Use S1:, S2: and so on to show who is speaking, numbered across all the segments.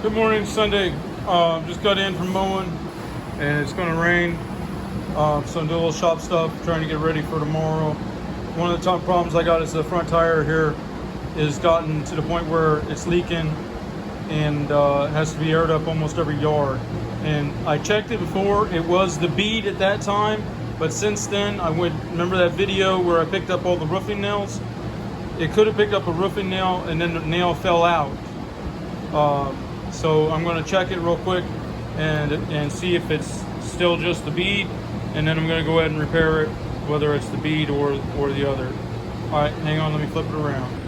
S1: Good morning, Sunday. Just got in from mowing and it's going to rain. So I'm doing a little shop stuff, trying to get ready for tomorrow. One of the top problems I got is the front tire here is gotten to the point where it's leaking and has to be aired up almost every yard. And I checked it before, it was the bead at that time, but since then remember that video where I picked up all the roofing nails? It could have picked up a roofing nail and then the nail fell out. So I'm going to check it real quick and see if it's still just the bead, and then I'm going to go ahead and repair it, whether it's the bead or the other. All right, hang on, let me flip it around.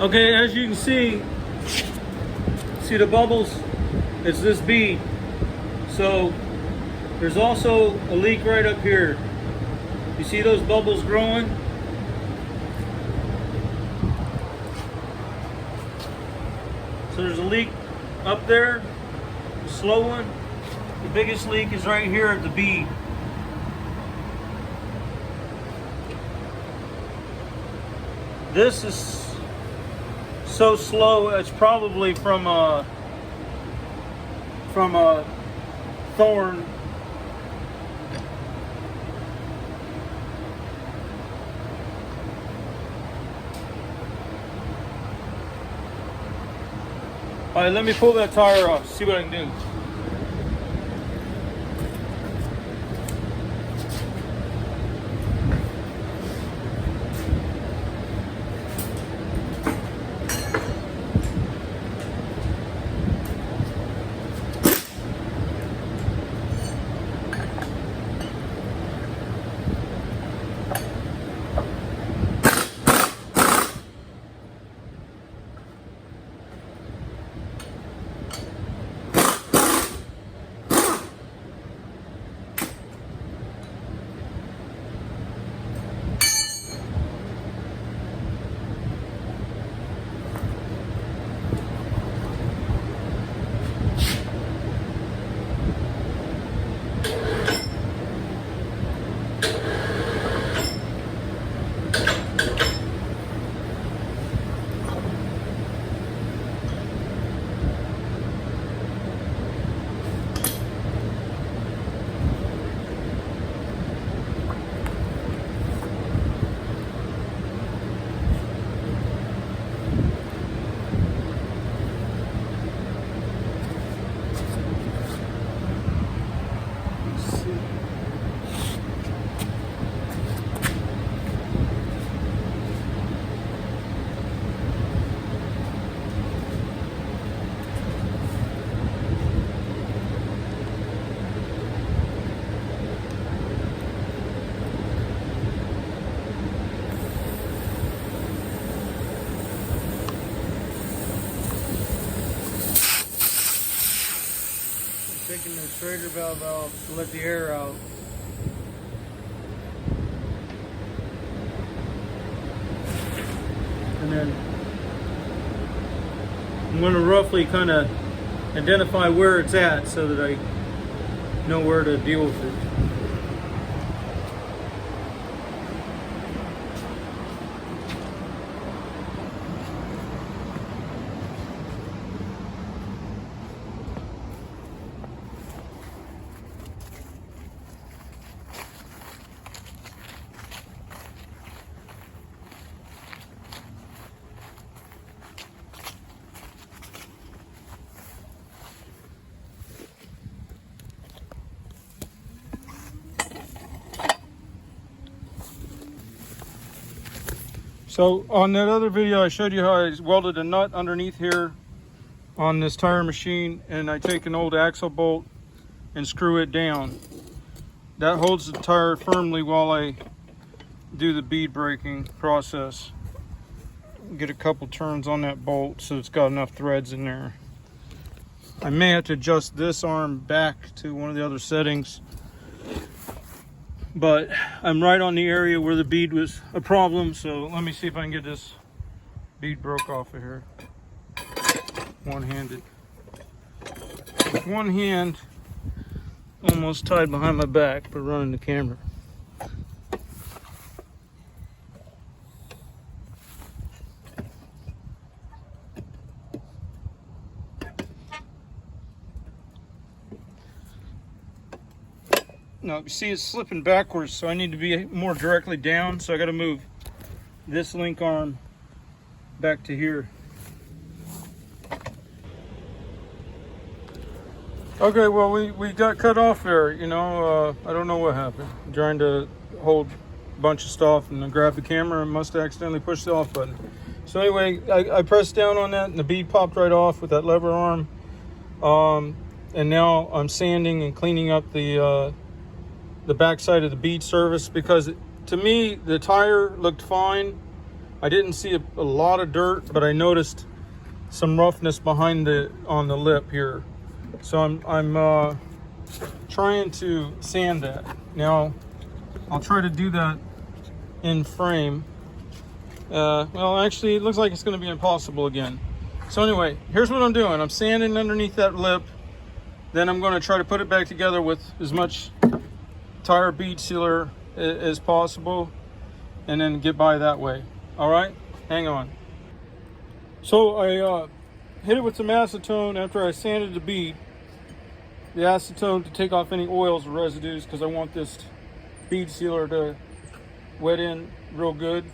S1: Okay, as you can see the bubbles, it's this bead. So there's also a leak right up here. You see those bubbles growing? So there's a leak up there, a slow one. The biggest leak is right here at the bead. This is so slow, it's probably from a thorn. All right, let me pull that tire off, see what I can do. taking the Schrader valve out to let the air out. And then I'm going to roughly kind of identify where it's at so that I know where to deal with it. So on that other video, I showed you how I welded a nut underneath here on this tire machine, and I take an old axle bolt and screw it down. That holds the tire firmly while I do the bead braking process. Get a couple turns on that bolt so it's got enough threads in there. I may have to adjust this arm back to one of the other settings, but I'm right on the area where the bead was a problem, so let me see if I can get this bead broke off of here. One-handed. With one hand almost tied behind my back for running the camera. Now you see it's slipping backwards, so I need to be more directly down, so I got to move this link arm back to here. Okay, well we got cut off there, you know. I don't know what happened. I'm trying to hold a bunch of stuff and I grabbed the camera and must have accidentally pushed the off button. So anyway, I pressed down on that and the bead popped right off with that lever arm. And now I'm sanding and cleaning up the back side of the bead surface, because to me the tire looked fine. I didn't see a lot of dirt, but I noticed some roughness behind on the lip here. So I'm trying to sand that. Now I'll try to do that in frame. Well, actually it looks like it's going to be impossible again. So anyway, here's what I'm doing. I'm sanding underneath that lip. Then I'm going to try to put it back together with as much tire bead sealer as possible, and then get by that way. All right, hang on. So I hit it with some acetone after I sanded the bead. The acetone to take off any oils or residues, because I want this bead sealer to wet in real good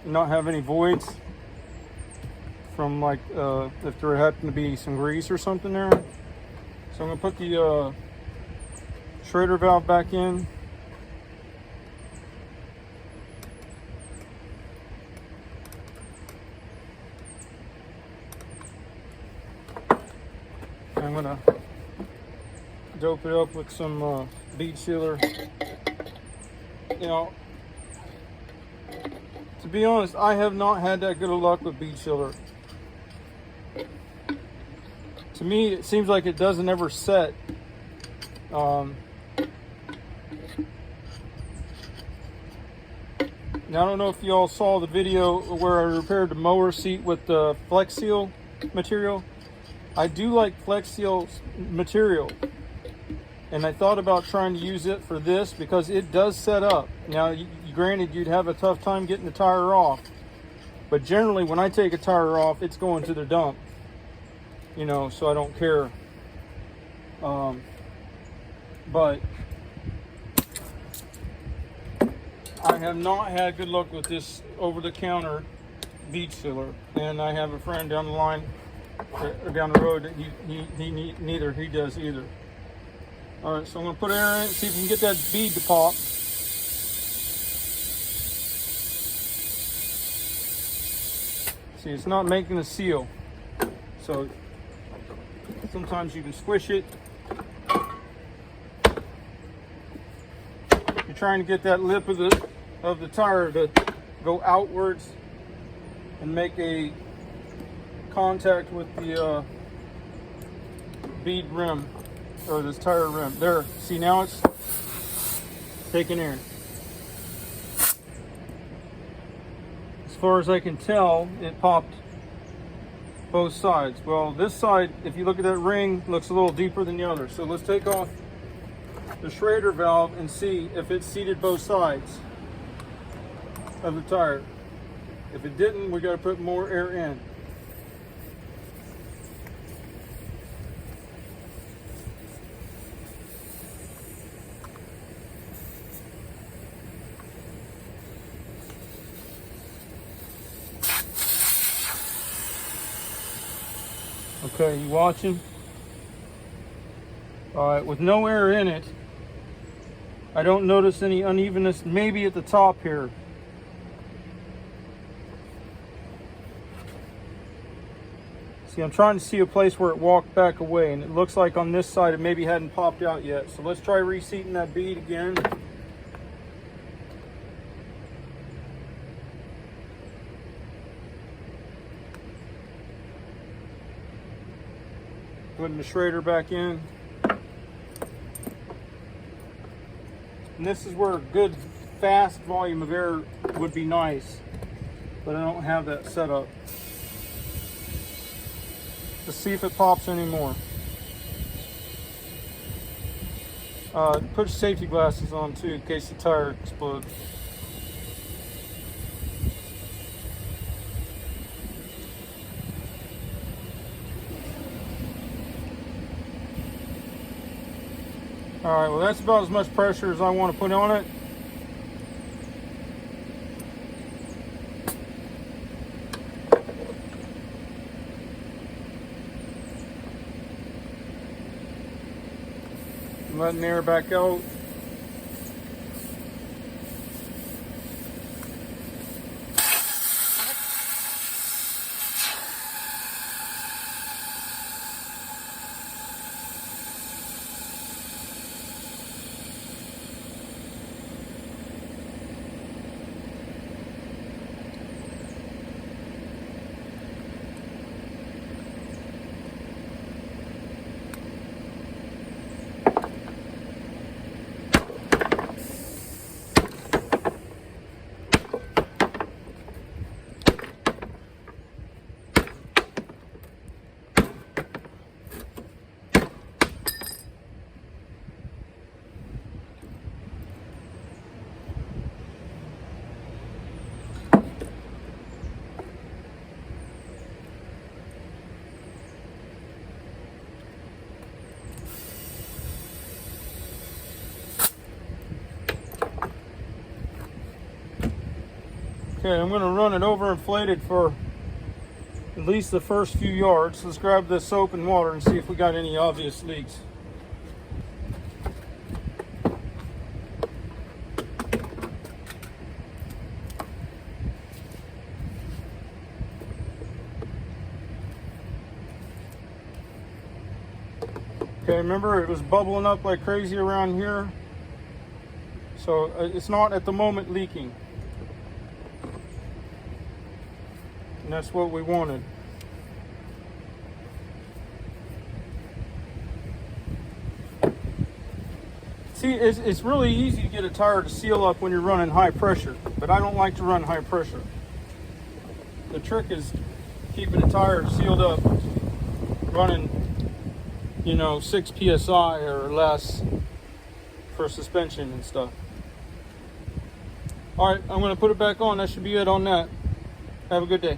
S1: and not have any voids from, like, if there happened to be some grease or something there. So I'm going to put the Schrader valve back in. I'm going to dope it up with some bead sealer. You know, to be honest, I have not had that good of luck with bead sealer. To me, it seems like it doesn't ever set. Now, I don't know if you all saw the video where I repaired the mower seat with the Flex Seal material. I do like Flex Seal material, and I thought about trying to use it for this because it does set up. Now, granted, you'd have a tough time getting the tire off, but generally when I take a tire off, it's going to the dump, you know, so I don't care. But I have not had good luck with this over-the-counter bead sealer, and I have a friend down the line, or down the road, that neither he does either. All right, so I'm going to put air in, see if we can get that bead to pop. See, it's not making a seal, so sometimes you can squish it. You're trying to get that lip of the tire to go outwards and make a contact with the bead rim, or this tire rim. There, see now it's taking air. As far as I can tell, it popped both sides. Well, this side, if you look at that ring, looks a little deeper than the other. So let's take off the Schrader valve and see if it seated both sides of the tire. If it didn't, we got to put more air in. Okay, you watching? All right, with no air in it, I don't notice any unevenness, maybe at the top here. See, I'm trying to see a place where it walked back away, and it looks like on this side it maybe hadn't popped out yet. So let's try reseating that bead again. Putting the Schrader back in. And this is where a good fast volume of air would be nice, but I don't have that set up. Let's see if it pops anymore. Put your safety glasses on too in case the tire explodes. All right, well that's about as much pressure as I want to put on it. I'm letting the air back out. Okay, I'm going to run it over inflated for at least the first few yards. Let's grab the soap and water and see if we got any obvious leaks. Okay, remember it was bubbling up like crazy around here. So it's not at the moment leaking. And that's what we wanted. See, it's really easy to get a tire to seal up when you're running high pressure, but I don't like to run high pressure. The trick is keeping the tire sealed up, running, 6 psi or less for suspension and stuff. All right, I'm going to put it back on. That should be it on that. Have a good day.